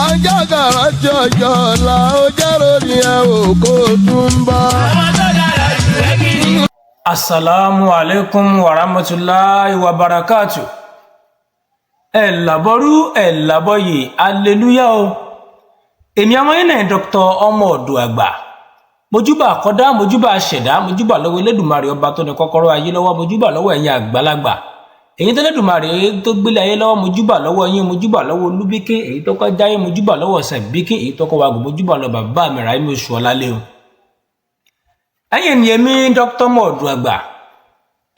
pàjágàrà jọjọ la ó jẹ́rò ní ẹ ò kó tún bá. Assalamu alaikum wa rahmatullahi wa barakatuh. Ẹ làbọ̀rú ẹ làbọ̀yè hallelujah o. Èmi ọmọ yín náà Dr. ọmọ ọ̀dọ̀ àgbà. Mojúbà àkọ́dá, mojúbà àṣẹ̀dá, mojúbà lọ́wọ́ Elédùmarè ọba tó ní kọ́kọ́rọ́ ayé lọ́wọ́, mojúbà lọ́wọ́ ẹ̀yin àgbàlagbà. Èyí tó Elédùmarè tó gbélé ayé lọ́wọ́, mojúbà lọ́wọ́ yín, mojúbà lọ́wọ́ Olúbíké, èyí tó kọjá yín, mojúbà lọ́wọ́ Sẹ̀bíké, èyí tó kọ́ wa gùn, mojúbà lọ bàbá mi Ráímì oṣù ọ̀lálẹ́ o. Ẹ̀yin ni èmi Dr. ọmọ ọ̀dọ̀ àgbà.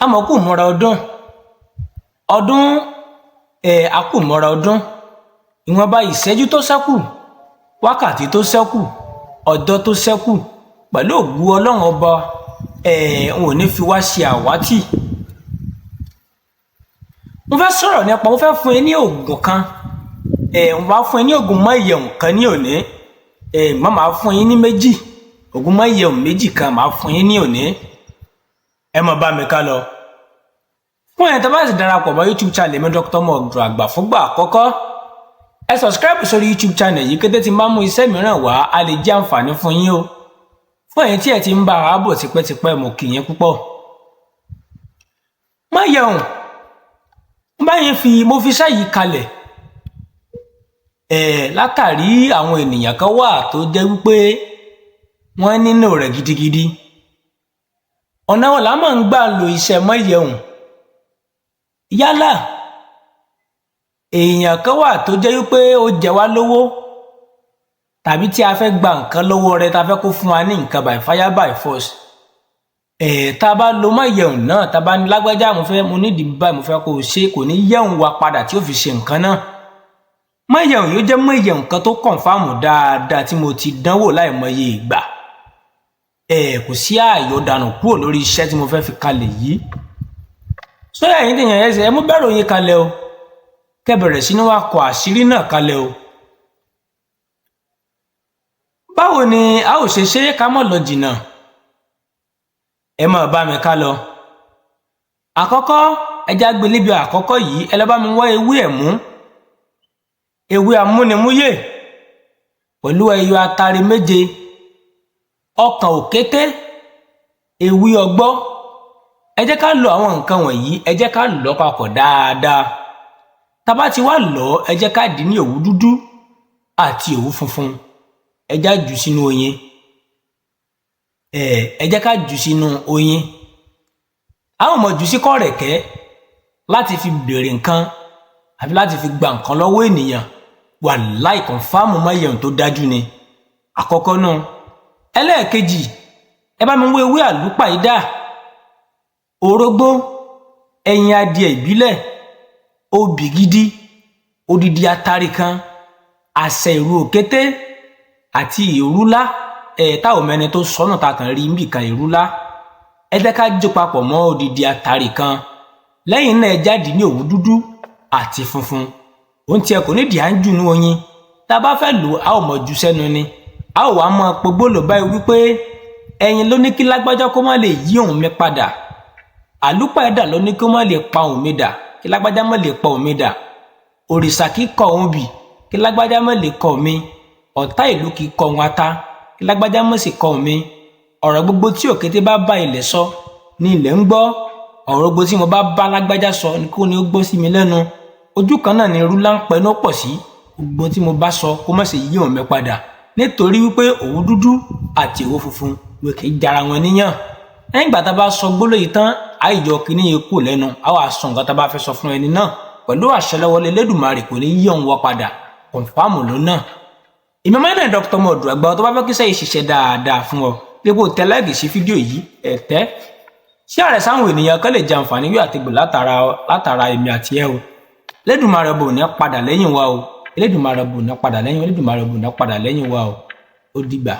Àmọ́kù mọ́ra ọdún àkùmọ́ra ọdún ìwọ̀nba ìṣẹ́jú tó ṣẹ́kù, wákàtí tó ṣẹ́kù, ọjọ́ tó ṣẹ́kù pẹ̀lú ògùn Ọlọ́run ọba n ò ní fi wá ṣe àwátì. Mo fẹ́ sọ̀rọ̀ nípa, mo fẹ́ fún yín ní oògùn kan, mo máa fún yín ní oògùn MOYEHUN kan ní òní, mo máa fún yín ní méjì, oògùn MOYEHUN méjì kan máa fún yín ní òní. Ẹ máa bá mi ká lọ. Fún ẹ̀yin tó bá sì darapọ̀ mọ́ YouTube channel mi Dr. ọmọ ọ̀dọ̀ àgbà fúngbà àkọ́kọ́, ẹ subscribe sórí YouTube channel yìí kété tí máa mú iṣẹ́ mìíràn wá, a lè jẹ́ àǹfààní fún yín o. Fún ẹ̀yin tí ẹ ti ń bá wa bọ̀ tipẹ́tipẹ́, mo kí yín púpọ̀. MOYEHUN mo fi iṣẹ́ yìí kalẹ̀ látàrí àwọn ènìyàn kan wà tó jẹ́ wípé wọ́n nílò rẹ̀ gidigidi. Ọ̀nà wọn la máa ń gbà lo iṣẹ́ MOYEHUN. Yálà èèyàn kan wà tó jẹ́ wípé ó jẹ wá lówó, tàbí tí a fẹ́ gba nǹkan lọ́wọ́ rẹ̀, tá fẹ́ kó fún wa ní nǹkan by fire by force. Tá a bá lo MOYEHUN náà, tá a bá ní lágbájá mo nídìí báyìí, mo fẹ́ kó o ṣe, kò ní yẹ̀hùn wa padà tí ó fi ṣe nǹkan náà. MOYEHUN yóò jẹ́ MOYEHUN kan tó kọ̀ǹfàmù dáadáa tí mo ti dánwò láìmọye ìgbà. Kò sí àyọ̀dànù kúrò lórí iṣẹ́ tí mo fẹ́ fi kalẹ̀ yìí. Sọ́yà yín tèèyàn ẹsẹ̀ ẹ mú bẹ̀rù yín kalẹ̀ o, kẹ́ bẹ̀rẹ̀ sí ní wá kọ àṣírí náà kalẹ̀ o. Báwo ni a ó ṣe ṣe ká mọ̀ lọ jìnnà? Ẹ máa bá mi ká lọ. Àkọ́kọ́ ẹja gbé níbi àkọ́kọ́ yìí, ẹ lọ bá mi wá ewé ẹ̀mú, ewé amúnimúyè pẹ̀lú ẹyọ atare méje, ọkàn òkété, ewé ọgbọ́. Ẹ jẹ́ ká lọ àwọn nǹkan wọ̀nyí, ẹ jẹ́ ká lọ papọ̀ dáadáa. Tá bá ti wá lọ, ẹ jẹ́ ká dì ní òwú dúdú àti òwú funfun. Ẹ já jù sínú oyin. Ẹ jẹ́ ká jù sínú oyin. A ó mọ̀ jù sí kọ̀rẹ̀kẹ́ láti fi béèrè nǹkan àbí láti fi gba nǹkan lọ́wọ́ ènìyàn. Wàláhì kọ̀ǹfàmù MOYEHUN tó dájú ni. Àkọ́kọ́ náà. Ẹlẹ́ẹ̀kejì, ẹ bá mi wá ewé àlùpàídà, orógbó, ẹyin adìẹ ìbílẹ̀, obì gidi, odidi atare kan, àṣẹ ìrù òkété àti ìrúlá. Táwọn mẹ́ni tó sọ́nà ta kàn rí níbì kan ìrúlá. Ẹ jẹ́ ká jó papọ̀ mọ́ odidi atare kan. Lẹ́yìn náà ẹ jáde ní òwú dúdú àti funfun. Òun tiẹ̀ kò nídìí à ń jù ní oyin. Tá a bá fẹ́ lò a ó mọ̀ jù sẹ́nu ni. A ó wá mọ́ pogbólò báyìí wípé ẹyin ló ní kí lágbájá kó má lè yí òun mi padà. Àlùpàídà ló ní kó má lè pa òun mi dà, kí lágbájá má lè pa òun mi dà. Òrìṣà kì í kọ òun bì, kí lágbájá má lè kọ mi. Ọ̀tá ìlú kì í kọ òun ata, kí lágbájá má sì kọ òun mi. Ọ̀rọ̀ gbogbo tí òkété bá bá ilẹ̀ sọ ni ilẹ̀ ń gbọ́. Ọ̀rọ̀ gbogbo tí mo bá bá lágbájá sọ ni kó ní ó gbọ́ sí mi lẹ́nu. Ojú kan náà ni irúlá ń pẹ́ ní ó pọ̀ sí. Gbogbo tí mo bá sọ kó má ṣe yí òun mi padà, nítorí wípé òwú dúdú àti òwú funfun ló kì í jara wọn níyàn. Lẹ́yìn ìgbà tá a bá sọ gbólóhùn yìí tán, àìjọ kìíní yẹn kù lẹ́nu, a wá sọ nǹkan tá a bá fẹ́ sọ fún ẹni náà pẹ̀lú àṣẹ lọ́wọ́ Elédùmarè, kò ní yí òun wọ padà, kọ̀ǹfàmù ló náà. Èmi ọmọ yín Dr. ọmọ ọ̀dọ̀ àgbà, tó bá fẹ́ kí iṣẹ́ yìí ṣiṣẹ́ dáadáa fún ọ, dípò tẹ láìkì sí fídíò yìí, ẹ̀tẹ́ ṣé ààrẹ sáwọn ènìyàn kan lè jẹ àǹfààní yóò àtìgbò látara èmi àti ẹ o. Elédùmarè ọba ò ní padà lẹ́yìn wa o. Elédùmarè ọba ò ní padà lẹ́yìn wa o. Ó dìgbà.